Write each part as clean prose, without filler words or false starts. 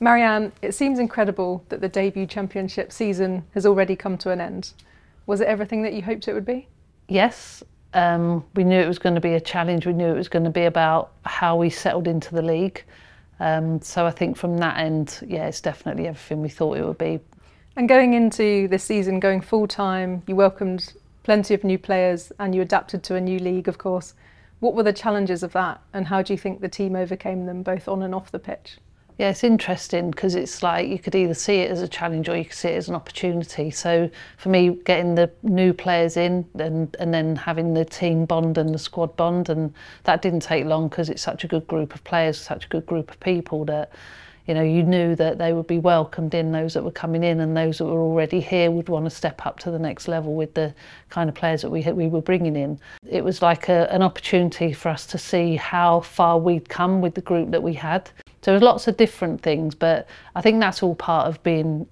Marieanne, it seems incredible that the debut championship season has already come to an end. Was it everything that you hoped it would be? Yes, we knew it was going to be a challenge. We knew it was going to be about how we settled into the league. So I think from that end, yeah, it's definitely everything we thought it would be. And going into this season, going full-time, you welcomed plenty of new players and you adapted to a new league, of course. What were the challenges of that and how do you think the team overcame them, both on and off the pitch? Yeah, it's interesting because it's like you could either see it as a challenge or you could see it as an opportunity. So for me, getting the new players in and then having the team bond and the squad bond, and that didn't take long because it's such a good group of players, such a good group of people that, you know, you knew that they would be welcomed in, those that were coming in, and those that were already here would want to step up to the next level with the kind of players that we were bringing in. It was like an opportunity for us to see how far we'd come with the group that we had. So there's lots of different things, but I think that's all part of being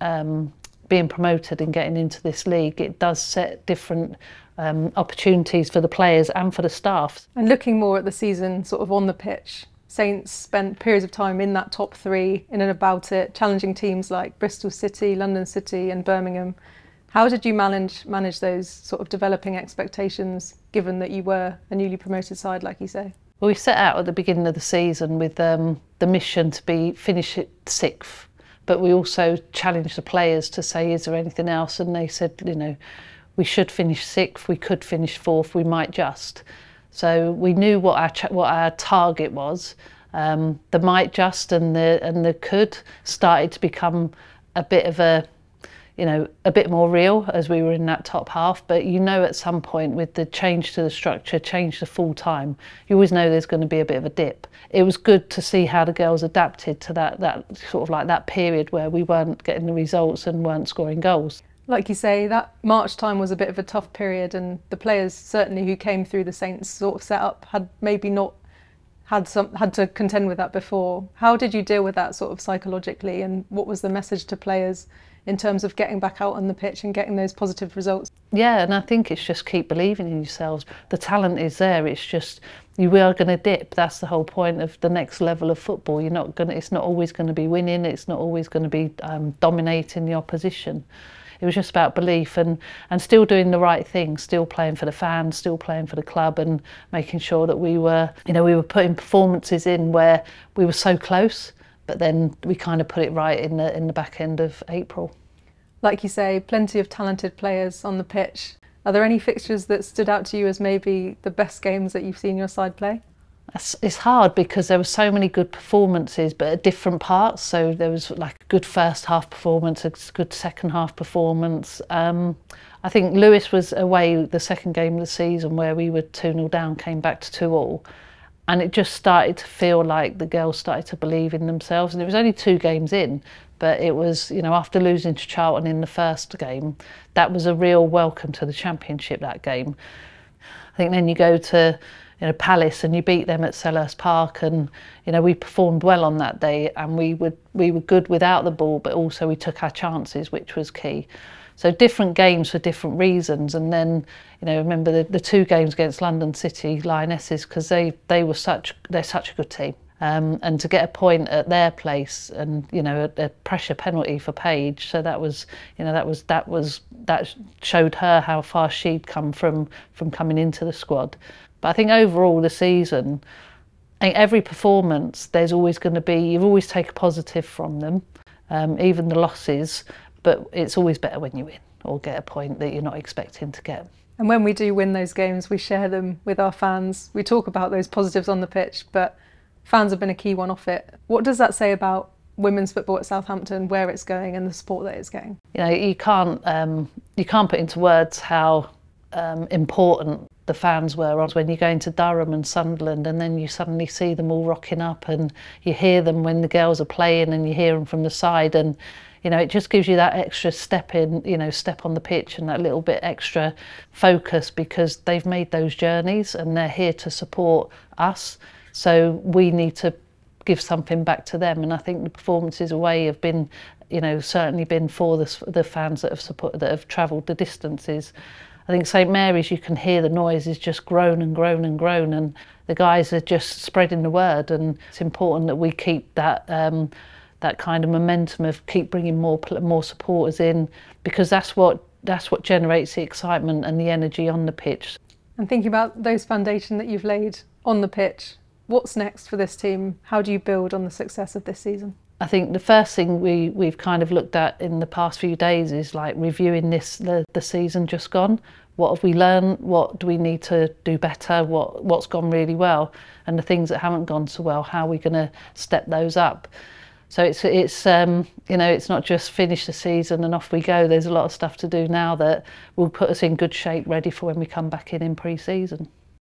promoted and getting into this league. It does set different opportunities for the players and for the staff. And looking more at the season sort of on the pitch, Saints spent periods of time in that top three, in and about it, challenging teams like Bristol City, London City and Birmingham. How did you manage those sort of developing expectations, given that you were a newly promoted side, like you say? Well, we set out at the beginning of the season with the mission to finish it 6th, but we also challenged the players to say, is there anything else? And they said, you know, we should finish 6th, we could finish 4th, we might just. So we knew what our target was. The might just and the could started to become a bit of a bit more real as we were in that top half. But you know, at some point with the change to the structure, change to full time, you always know there's going to be a bit of a dip. It was good to see how the girls adapted to that sort of like that period where we weren't getting the results and weren't scoring goals. Like you say, that March time was a bit of a tough period, and the players certainly who came through the Saints sort of setup had maybe not had to contend with that before. How did you deal with that sort of psychologically, and what was the message to players in terms of getting back out on the pitch and getting those positive results? Yeah, and I think it's just keep believing in yourselves. The talent is there, it's just you are going to dip. That's the whole point of the next level of football. It's not always going to be winning, it's not always going to be dominating the opposition. It was just about belief and still doing the right thing, still playing for the fans, still playing for the club, and making sure that we were putting performances in where we were so close, but then we kind of put it right in the back end of April. Like you say, plenty of talented players on the pitch. Are there any fixtures that stood out to you as maybe the best games that you've seen your side play? It's hard because there were so many good performances, but at different parts. So there was like a good first half performance, a good second half performance. I think Lewis was away the second game of the season where we were 2-0 down, came back to 2-2. And it just started to feel like the girls started to believe in themselves. And it was only 2 games in, but it was, you know, after losing to Charlton in the first game, that was a real welcome to the Championship, that game. I think then you go to Palace and you beat them at Selhurst Park, and we performed well on that day, and we were good without the ball, but also we took our chances, which was key. So different games for different reasons. And then remember the 2 games against London City Lionesses, because they're such a good team, and to get a point at their place, and a pressure penalty for Paige, so that showed her how far she'd come from coming into the squad. But I think overall the season, every performance, there's always going to be, you always take a positive from them, even the losses, but it's always better when you win or get a point that you're not expecting to get. And when we do win those games, we share them with our fans. We talk about those positives on the pitch, but fans have been a key one off it. What does that say about women's football at Southampton, where it's going and the support that it's getting? You can't put into words how important the fans were when you go into Durham and Sunderland, and then you suddenly see them all rocking up and you hear them when the girls are playing and you hear them from the side, and it just gives you that extra step on the pitch and that little bit extra focus, because they've made those journeys and they're here to support us, so we need to give something back to them. And I think the performances away have been certainly been for the fans that have travelled the distances. I think St Mary's, you can hear the noise is just grown and grown and grown, and the guys are just spreading the word, and it's important that we keep that that kind of momentum of keep bringing more supporters in, because that's what generates the excitement and the energy on the pitch. And thinking about those foundations that you've laid on the pitch, what's next for this team? How do you build on the success of this season? I think the first thing we've kind of looked at in the past few days is like reviewing the season just gone. What have we learned? What do we need to do better? What's gone really well? And the things that haven't gone so well, how are we going to step those up? So it's you know, it's not just finish the season and off we go. There's a lot of stuff to do now that will put us in good shape, ready for when we come back in pre-season.